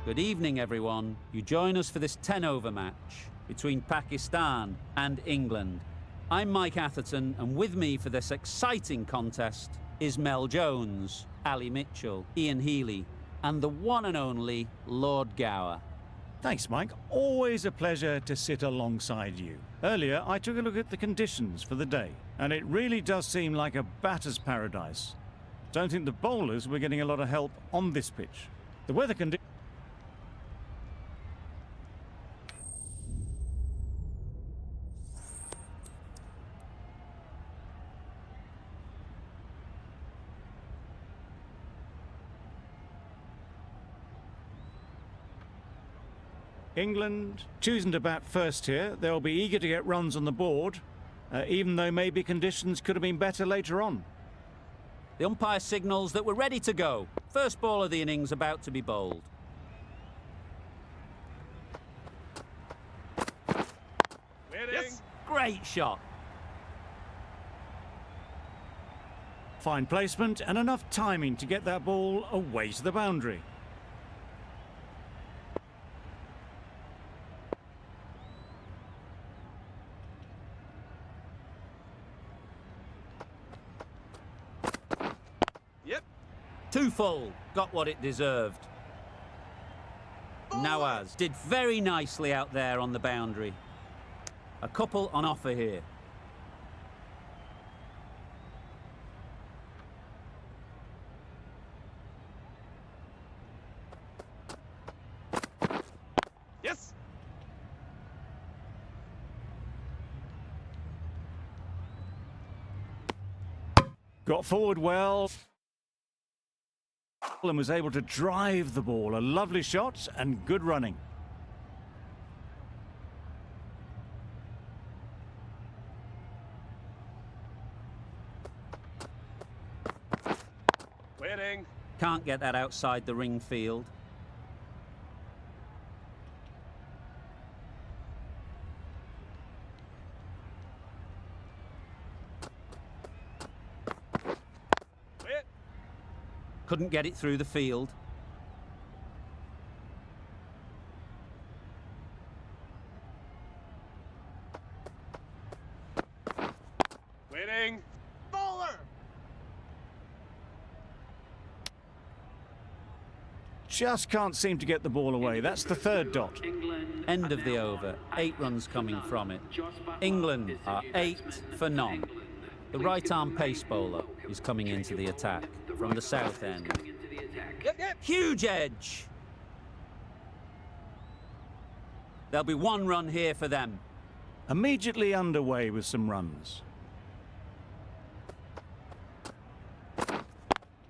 Good evening, everyone. You join us for this 10-over match between Pakistan and England. I'm Mike Atherton, and with me for this exciting contest is Mel Jones, Ali Mitchell, Ian Healy, and the one and only Lord Gower. Thanks, Mike. Always a pleasure to sit alongside you. Earlier, I took a look at the conditions for the day, and it really does seem like a batter's paradise. Don't think the bowlers were getting a lot of help on this pitch. The weather conditions... England choosing to bat first here. They'll be eager to get runs on the board, even though maybe conditions could have been better later on. The umpire signals that we're ready to go. First ball of the innings about to be bowled. Yes. Great shot. Fine placement and enough timing to get that ball away to the boundary. Too full, got what it deserved. Nawaz did very nicely out there on the boundary. A couple on offer here. Yes! Got forward well. And was able to drive the ball. A lovely shot and good running. Winning. Can't get that outside the ring field. Couldn't get it through the field. Winning. Bowler. Just can't seem to get the ball away. That's the third dot. End of the over. 8 runs coming from it. England are 8 for none. The right-arm pace bowler is coming into the attack from the south end. Huge edge! There'll be 1 run here for them. Immediately underway with some runs.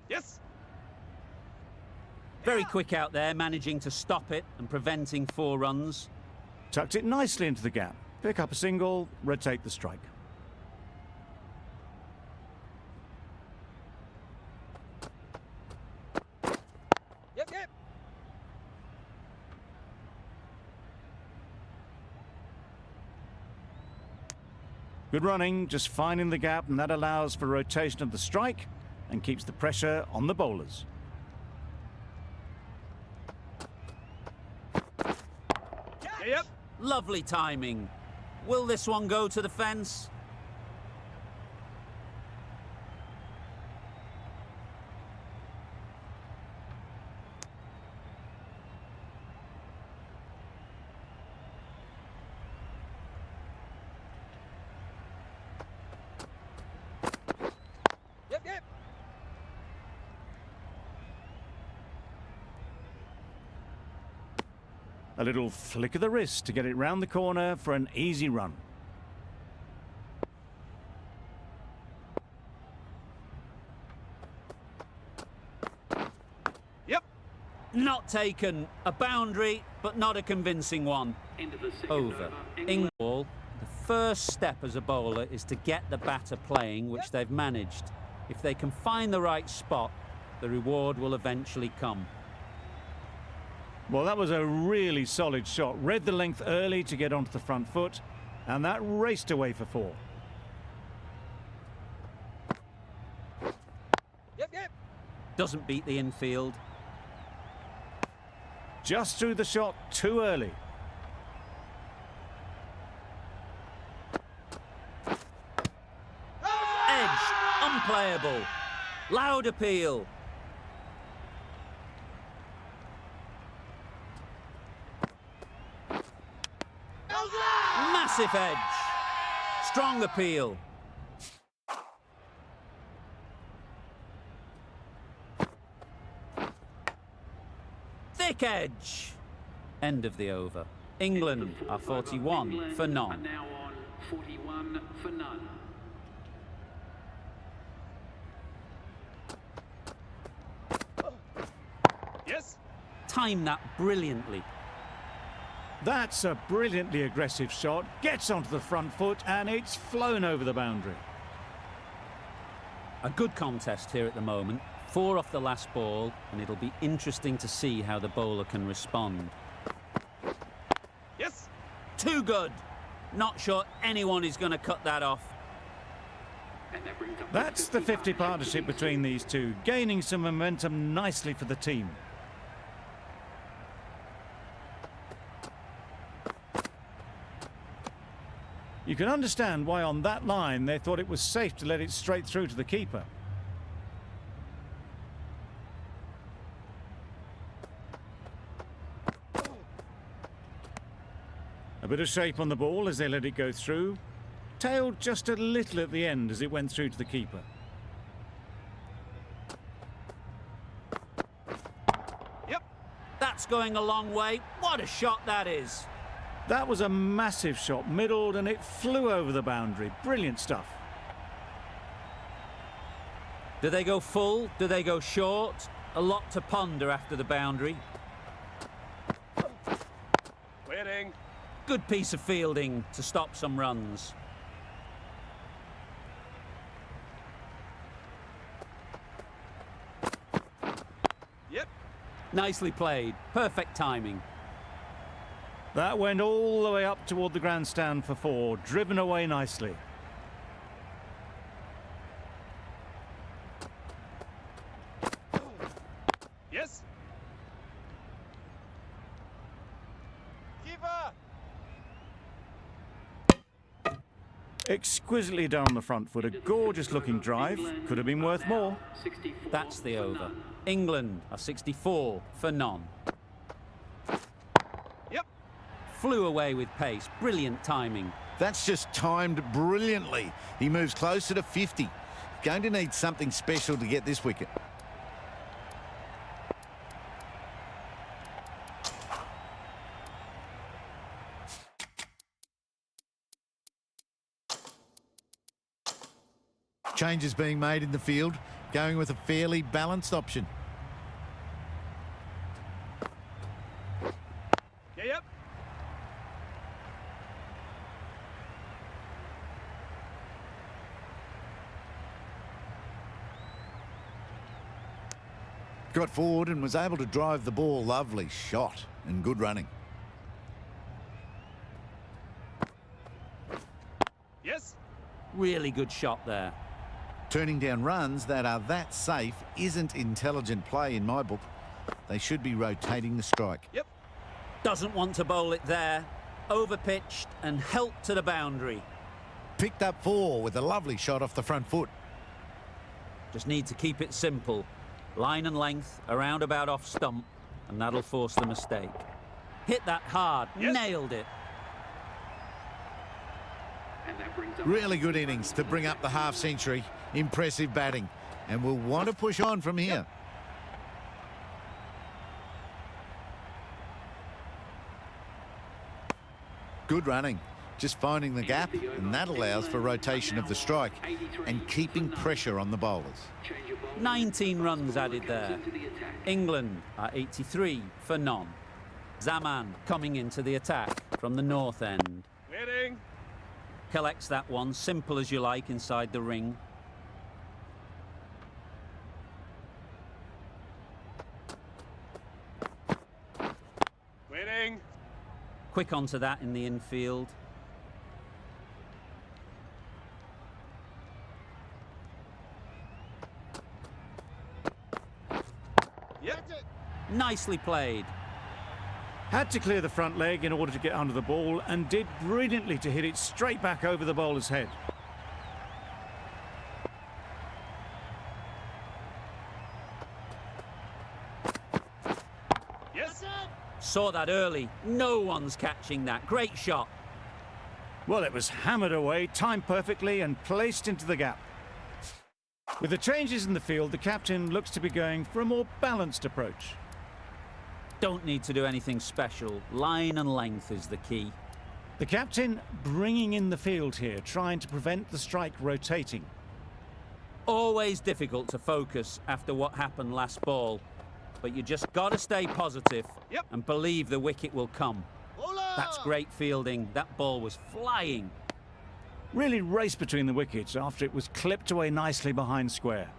Yes! Very quick out there, managing to stop it and preventing 4 runs. Tucked it nicely into the gap. Pick up a single, rotate the strike. Good running, just finding the gap, and that allows for rotation of the strike and keeps the pressure on the bowlers. Yep. Lovely timing. Will this one go to the fence? A little flick of the wrist to get it round the corner for an easy run. Yep. Not taken. A boundary, but not a convincing one. Over. England ball. The first step as a bowler is to get the batter playing, which they've managed. If they can find the right spot, the reward will eventually come. Well, that was a really solid shot. Read the length early to get onto the front foot, and that raced away for 4. Doesn't beat the infield. just threw the shot too early. Edge, unplayable. Loud appeal. Massive edge. Strong appeal. Thick edge. End of the over. England are 41 for none. Are now on 41 for none. Yes. Time that brilliantly. That's a brilliantly aggressive shot, gets onto the front foot, and it's flown over the boundary. A good contest here at the moment. 4 off the last ball, and it'll be interesting to see how the bowler can respond. Yes. Too good. Not sure anyone is going to cut that off. And that brings up That's the 50 partnership between these two, gaining some momentum nicely for the team. You can understand why on that line they thought it was safe to let it straight through to the keeper. A bit of shape on the ball as they let it go through. Tailed just a little at the end as it went through to the keeper. Yep. That's going a long way. What a shot that is. That was a massive shot, middled, and it flew over the boundary. Brilliant stuff. Do they go full? Do they go short? A lot to ponder after the boundary. Waiting. Good piece of fielding to stop some runs. Yep. Nicely played. Perfect timing. That went all the way up toward the grandstand for 4, driven away nicely. Yes. Keeper. Exquisitely done on the front foot. A gorgeous looking drive. Could have been worth more. 64 That's the for over. none. England are 64 for none. Yep. Flew away with pace. Brilliant timing. That's just timed brilliantly. He moves closer to 50. Going to need something special to get this wicket. Changes being made in the field, going with a fairly balanced option. Yeah, yep. Got forward and was able to drive the ball. Lovely shot and good running. Yes. Really good shot there. Turning down runs that are that safe isn't intelligent play in my book. They should be rotating the strike. Yep. Doesn't want to bowl it there. Overpitched and helped to the boundary. Picked up 4 with a lovely shot off the front foot. Just need to keep it simple. Line and length, around about off stump, and that'll force the mistake. Hit that hard. Yes. Nailed it. And that brings up Really good innings to bring up the half century. Impressive batting. And we'll want to push on from here. Good running. Just finding the gap, and that allows for rotation of the strike and keeping pressure on the bowlers. change your ball. 19 runs added there. Into the attack. England are 83 for none. Zaman coming into the attack from the north end. Waiting. Collects that one, simple as you like, inside the ring. Waiting. Quick onto that in the infield. Yep. Nicely played. Had to clear the front leg in order to get under the ball and did brilliantly to hit it straight back over the bowler's head. Yes. Saw that early. No one's catching that. Great shot. Well, it was hammered away, timed perfectly and placed into the gap. With the changes in the field, the captain looks to be going for a more balanced approach. Don't need to do anything special. Line and length is the key. The captain bringing in the field here, trying to prevent the strike rotating. Always difficult to focus after what happened last ball. But you just got to stay positive and believe the wicket will come. That's great fielding. That ball was flying. Really raced between the wickets after it was clipped away nicely behind square.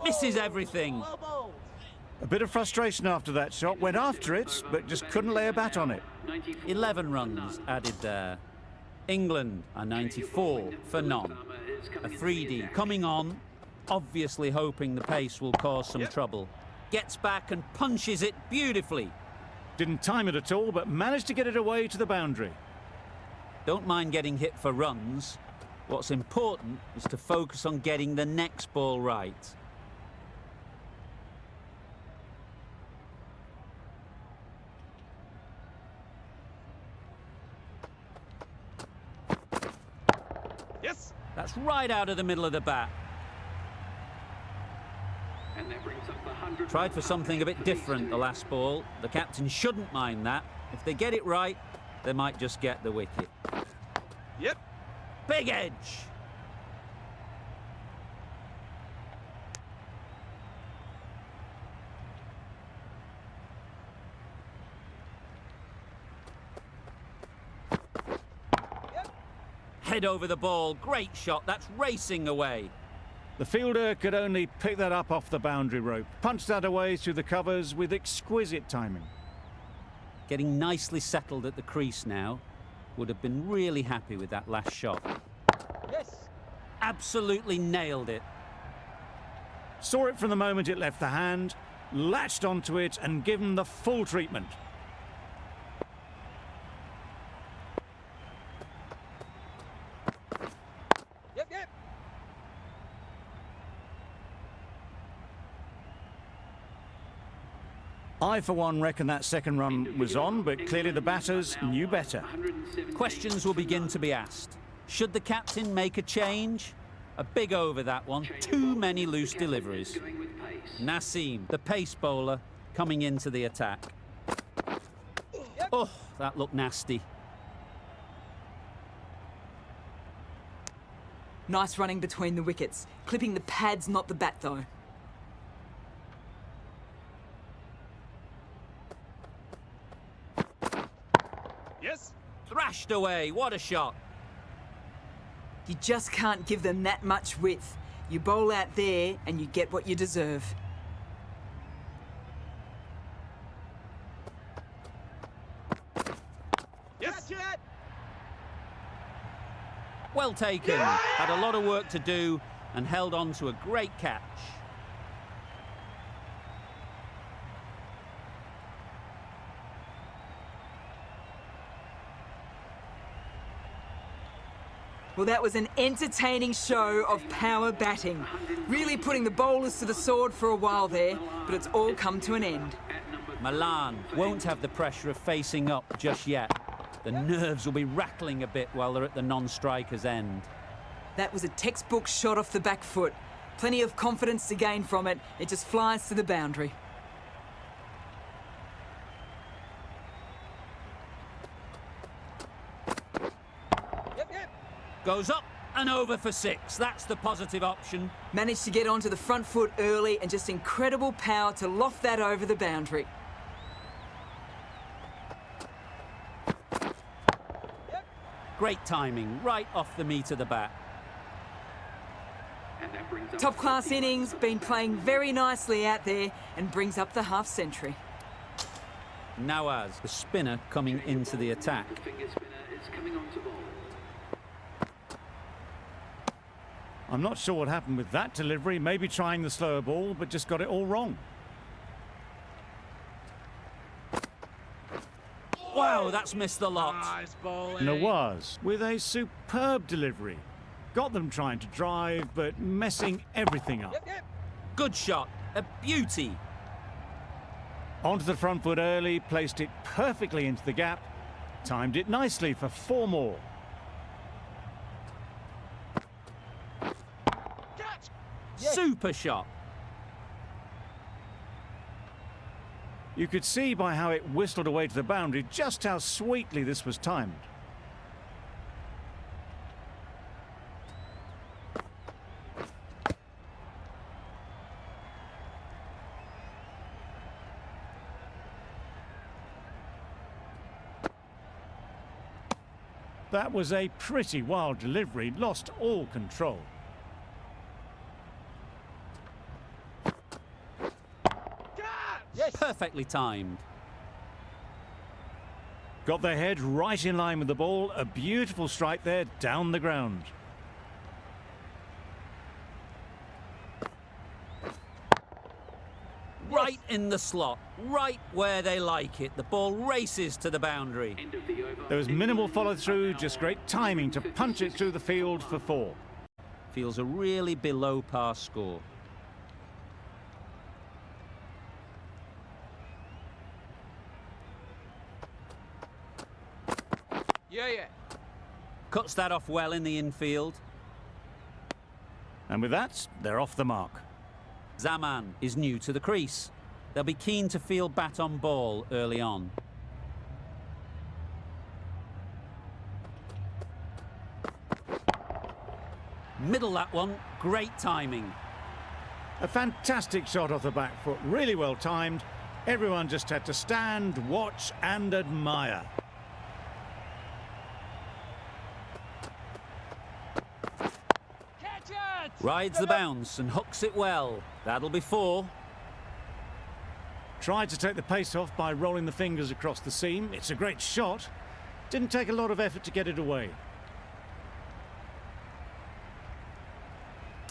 Misses everything. A bit of frustration after that shot, went after it, but just couldn't lay a bat on it. 11 runs added there. England are 94 for none. A 3D coming on, obviously hoping the pace will cause some trouble. Gets back and punches it beautifully. Didn't time it at all, but managed to get it away to the boundary. Don't mind getting hit for runs. What's important is to focus on getting the next ball right. Yes. That's right out of the middle of the bat. And that brings up the 100. Tried for something a bit different the last ball. The captain shouldn't mind that. If they get it right, they might just get the wicket. Yep. Big edge. Head over the ball. Great shot. That's racing away. The fielder could only pick that up off the boundary rope. Punched that away through the covers with exquisite timing. Getting nicely settled at the crease now. Would have been really happy with that last shot. Yes. Absolutely nailed it. Saw it from the moment it left the hand, latched onto it and given the full treatment. Yep. I, for one, reckon that second run was on, but clearly the batters knew better. Questions will begin to be asked. Should the captain make a change? A big over that one. Too many loose deliveries. Naseem, the pace bowler, coming into the attack. Oh, that looked nasty. Nice running between the wickets. Clipping the pads, not the bat, though. Yes. Thrashed away. What a shot. You just can't give them that much width. You bowl out there and you get what you deserve. Yes. Well taken. Had a lot of work to do and held on to a great catch. Well, that was an entertaining show of power batting. Really putting the bowlers to the sword for a while there, but it's all come to an end. Milan won't have the pressure of facing up just yet. The nerves will be rattling a bit while they're at the non-striker's end. That was a textbook shot off the back foot. Plenty of confidence to gain from it. It just flies to the boundary. Goes up and over for 6. That's the positive option. Managed to get onto the front foot early and just incredible power to loft that over the boundary. Great timing, right off the meat of the bat. And that brings up Top class innings, been playing very nicely out there and brings up the half century. Nawaz, the spinner, coming into the attack. the finger spinner is coming on to bowl. I'm not sure what happened with that delivery. Maybe trying the slower ball, but just got it all wrong. Wow, that's missed the lot. Nice bowling. Nawaz with a superb delivery. Got them trying to drive, but messing everything up. Yep, yep. Good shot. A beauty. Onto the front foot early, placed it perfectly into the gap. Timed it nicely for 4 more. Catch. Yes. Super shot. You could see by how it whistled away to the boundary just how sweetly this was timed. That was a pretty wild delivery, lost all control. Catch. Yes. Perfectly timed. Got their head right in line with the ball. A beautiful strike there down the ground. Right in the slot. Right where they like it. The ball races to the boundary. End of the over. There was minimal follow-through, just great timing to punch it through the field for 4. Feels a really below par score. Yeah, yeah. Cuts that off well in the infield. And with that, they're off the mark. Zaman is new to the crease. They'll be keen to feel bat on ball early on. Middle that one, great timing. A fantastic shot off the back foot, really well timed. Everyone just had to stand, watch and admire. Catch it. Rides the bounce and hooks it well. That'll be 4. Tried to take the pace off by rolling the fingers across the seam. It's a great shot. Didn't take a lot of effort to get it away.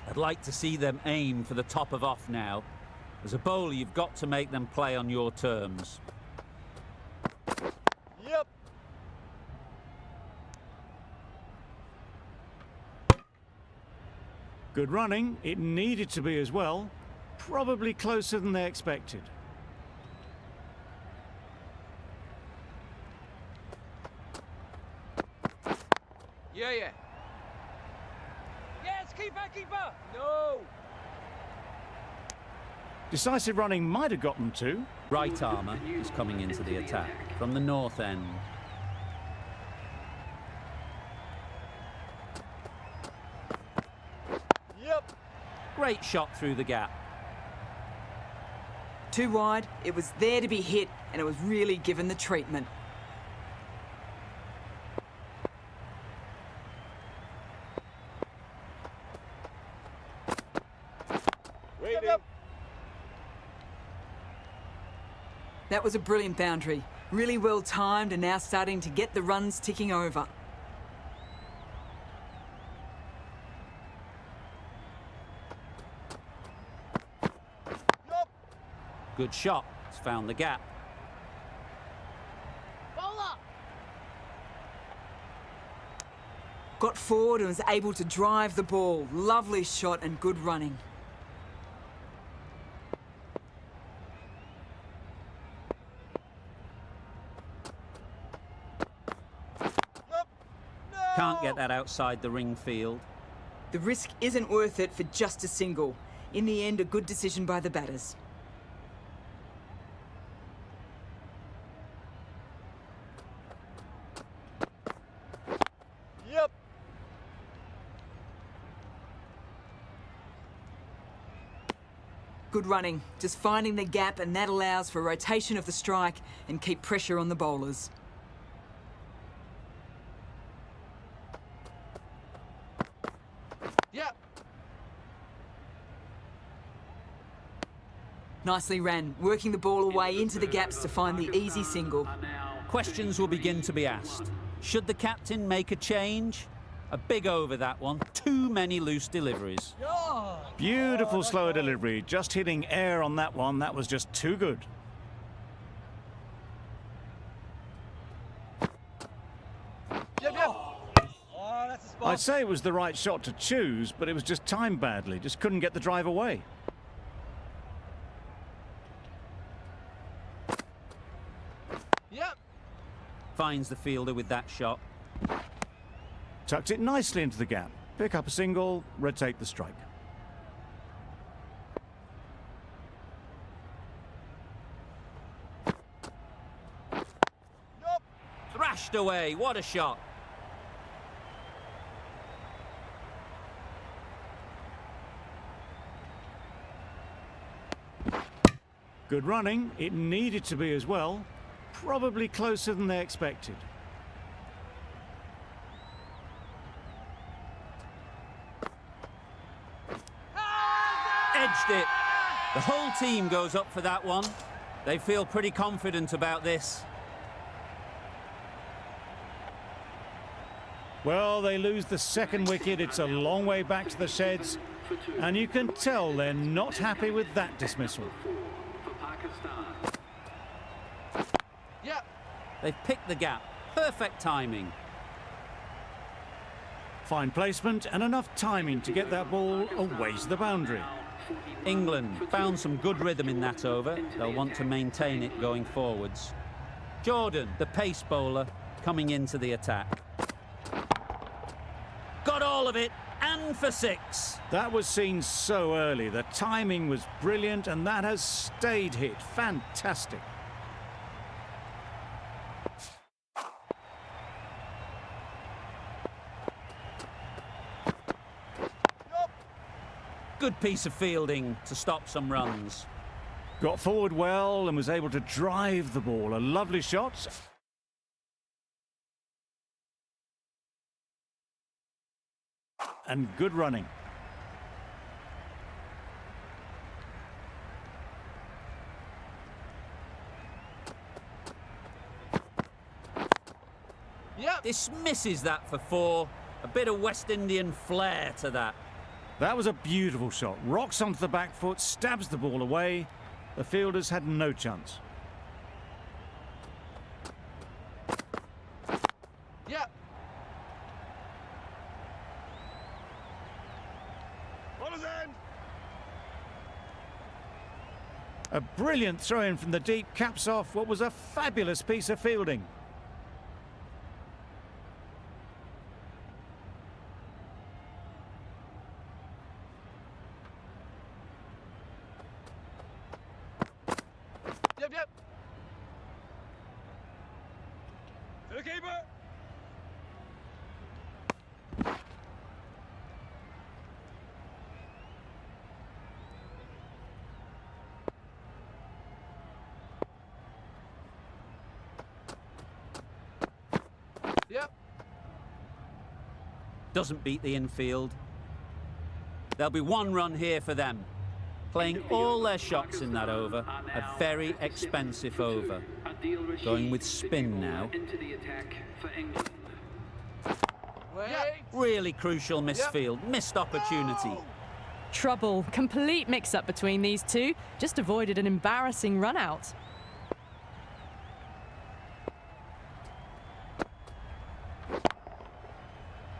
I'd like to see them aim for the top of off now. As a bowler, you've got to make them play on your terms. Yep. Good running. It needed to be as well. Probably closer than they expected. Yeah, yeah. Yes, keeper, keeper. No. Decisive running might have got them too. Right armour is coming into the attack from the north end. Yep. Great shot through the gap. Too wide, it was there to be hit, and it was really given the treatment. Waiting. Yep. That was a brilliant boundary. Really well timed and now starting to get the runs ticking over. Yep. Good shot. It's found the gap. Bowler. Got forward and was able to drive the ball. Lovely shot and good running. Yep. No. Can't get that outside the ring field. The risk isn't worth it for just a single. In the end, a good decision by the batters. Yep. Good running, just finding the gap, and that allows for rotation of the strike and keep pressure on the bowlers. Yep. Nicely ran, working the ball away into the gaps to find the easy single. Questions will begin to be asked. Should the captain make a change? A big over that one. Too many loose deliveries. Yeah. Beautiful slower delivery. Just hitting air on that one. That was just too good. Yep, yep. Oh, that's a spot. I'd say it was the right shot to choose, but it was just timed badly. Just couldn't get the drive away. Yep. Finds the fielder with that shot. Tucked it nicely into the gap. Pick up a single, rotate the strike. Yup. Thrashed away. What a shot. Good running. It needed to be as well. Probably closer than they expected. Edged it. The whole team goes up for that one. They feel pretty confident about this. Well, they lose the second wicket. It's a long way back to the sheds. And you can tell they're not happy with that dismissal. For Pakistan. Yep. They've picked the gap. Perfect timing. Fine placement and enough timing to get that ball away to the boundary. England found some good rhythm in that over. They'll want to maintain it going forwards. Jordan, the pace bowler, coming into the attack. Got all of it, and for 6. That was seen so early. The timing was brilliant and that has stayed hit. Fantastic. Good piece of fielding to stop some runs. Got forward well and was able to drive the ball. A lovely shot. And good running. Yep. Dismisses that for 4. A bit of West Indian flair to that. That was a beautiful shot. Rocks onto the back foot, stabs the ball away. The fielders had no chance. Yep. Bowler's end. A brilliant throw-in from the deep caps off what was a fabulous piece of fielding. Yep, yep. To the keeper. Yep. Doesn't beat the infield. There'll be 1 run here for them. Playing all their shots in that over. A very expensive over. Going with spin now. Into the attack for England. Wait. Really crucial misfield. Missed opportunity. Trouble. Complete mix-up between these two. Just avoided an embarrassing run-out.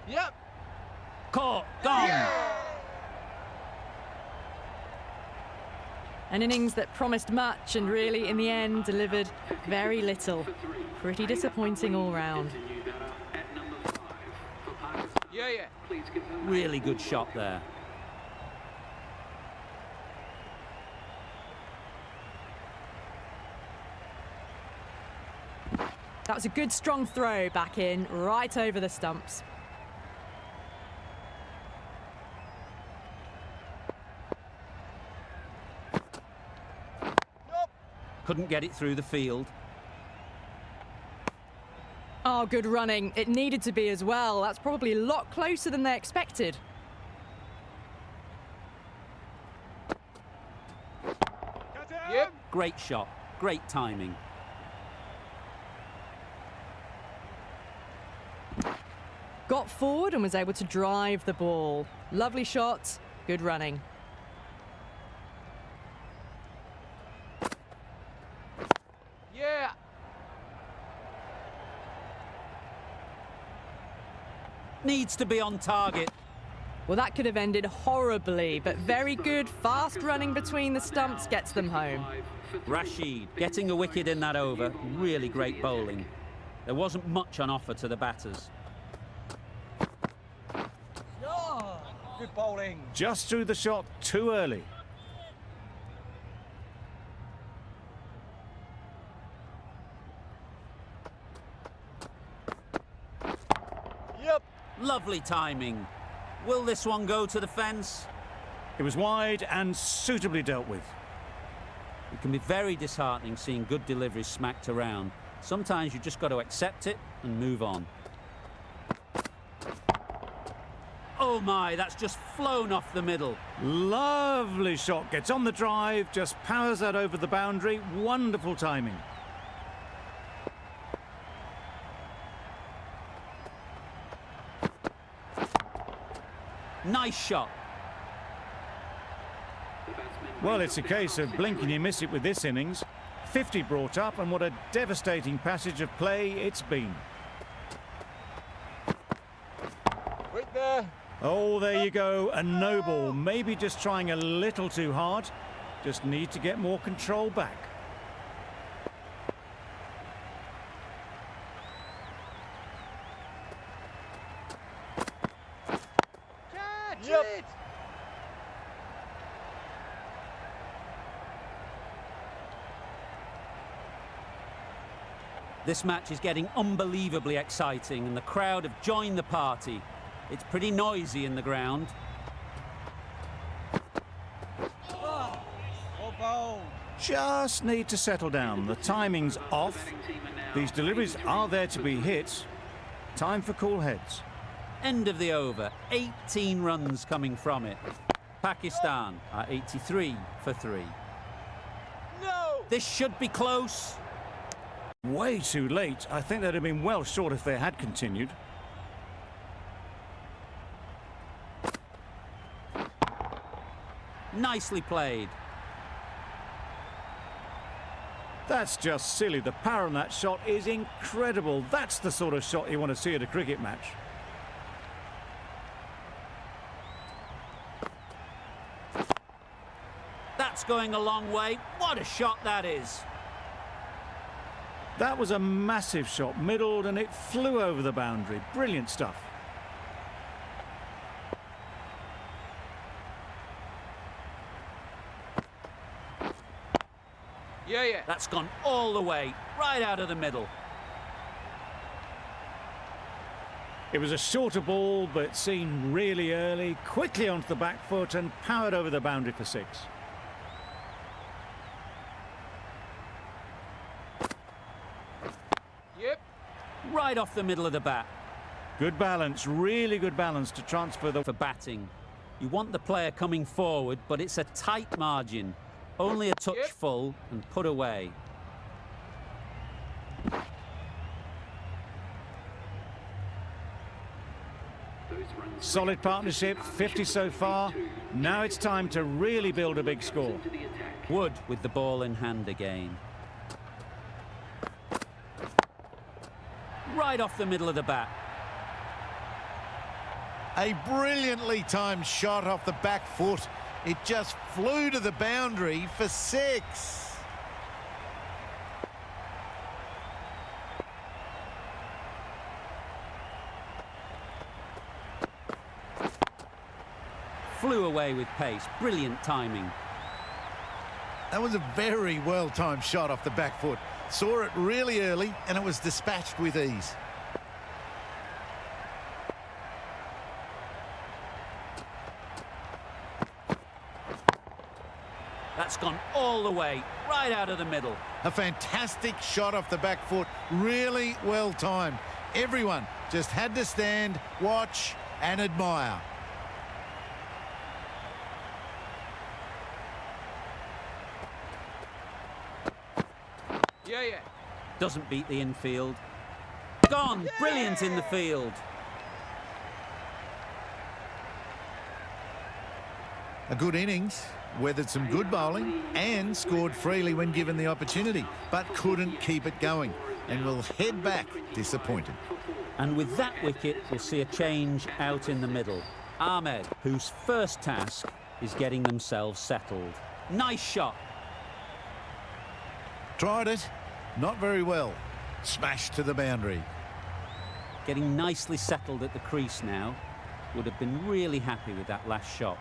Yep. Caught. Gone. An innings that promised much and really, in the end, delivered very little. Pretty disappointing all round. Continue better at number 5 for Pakistan. Yeah, yeah. Please give them Really good shot there. That was a good strong throw back in, right over the stumps. Couldn't get it through the field. Oh, good running. It needed to be as well. That's probably a lot closer than they expected. Yep. Great shot. Great timing. Got forward and was able to drive the ball. Lovely shot, good running. Yeah. Needs to be on target. Well, that could have ended horribly, but very good, fast running between the stumps gets them home. Rashid getting a wicket in that over. Really great bowling. There wasn't much on offer to the batters. Oh, good bowling. Just threw the shot too early. Yep. Lovely timing. Will this one go to the fence? It was wide and suitably dealt with. It can be very disheartening seeing good deliveries smacked around. Sometimes you just got to accept it and move on. Oh my, that's just flown off the middle. Lovely shot, gets on the drive, just powers that over the boundary. Wonderful timing. Nice shot. Well, it's a case of blink and you miss it with this innings. 50 brought up, and what a devastating passage of play it's been. Right there. Oh, there you go, a no ball. Maybe just trying a little too hard. Just need to get more control back. Catch it. This match is getting unbelievably exciting and the crowd have joined the party. It's pretty noisy in the ground. Well bowled. Just need to settle down. The timing's off. These deliveries are there to be hit. Time for cool heads. End of the over. 18 runs coming from it. Pakistan are 83 for 3. No. This should be close. Way too late. I think they'd have been well short if they had continued. Nicely played. That's just silly. The power on that shot is incredible. That's the sort of shot you want to see at a cricket match. That's going a long way. What a shot that is. That was a massive shot, middled, and it flew over the boundary. Brilliant stuff. Yeah. That's gone all the way, right out of the middle. It was a shorter ball, but seen really early, quickly onto the back foot and powered over the boundary for 6. Yep. Right off the middle of the bat. Good balance, really good balance to transfer the... For batting. You want the player coming forward, but it's a tight margin. Only a touch Yep. full and put away. Solid partnership, 50 so far. Now it's time to really build a big score. Wood with the ball in hand again. Right off the middle of the bat. A brilliantly timed shot off the back foot. It just flew to the boundary for 6. Flew away with pace. Brilliant timing. That was a very well-timed shot off the back foot. Saw it really early and it was dispatched with ease. That's gone all the way, right out of the middle. A fantastic shot off the back foot. Really well-timed. Everyone just had to stand, watch and admire. Yeah. Doesn't beat the infield. Gone. Brilliant in the field. A good innings, weathered some good bowling and scored freely when given the opportunity, but couldn't keep it going and will head back disappointed. And with that wicket, we'll see a change out in the middle. Ahmed, whose first task is getting themselves settled. Nice shot. Tried it, not very well. Smashed to the boundary. Getting nicely settled at the crease now. Would have been really happy with that last shot.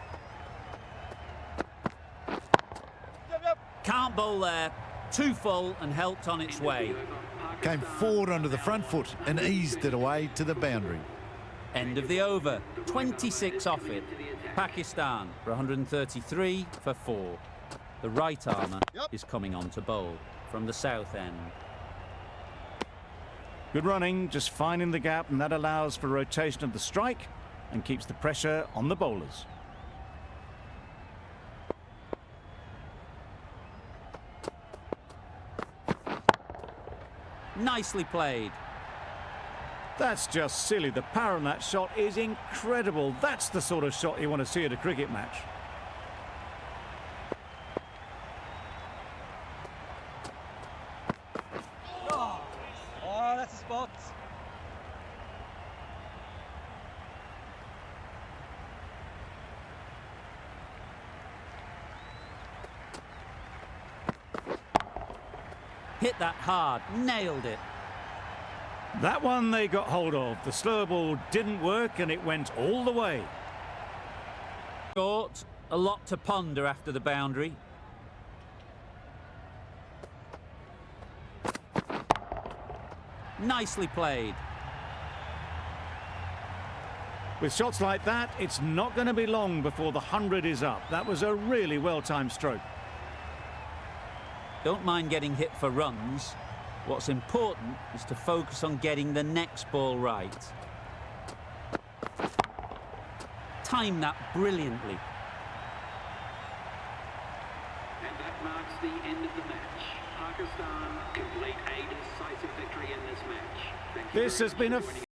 Can't bowl there. Too full and helped on its way. Came forward onto the front foot and eased it away to the boundary. End of the over. 26 off it. Pakistan for 133 for 4. The right armour is coming on to bowl from the south end. Good running, just finding the gap, and that allows for rotation of the strike and keeps the pressure on the bowlers. Nicely played. That's just silly. The power on that shot is incredible. That's the sort of shot you want to see at a cricket match. Oh, that's a spot. Hit that hard. Nailed it. That one they got hold of. The slower ball didn't work and it went all the way. Short. A lot to ponder after the boundary. Nicely played. With shots like that, it's not going to be long before the 100 is up. That was a really well-timed stroke. Don't mind getting hit for runs. What's important is to focus on getting the next ball right. Time that brilliantly. And that marks the end of the match. Pakistan complete a decisive victory in this match. Thank you This very has much been for a joining us.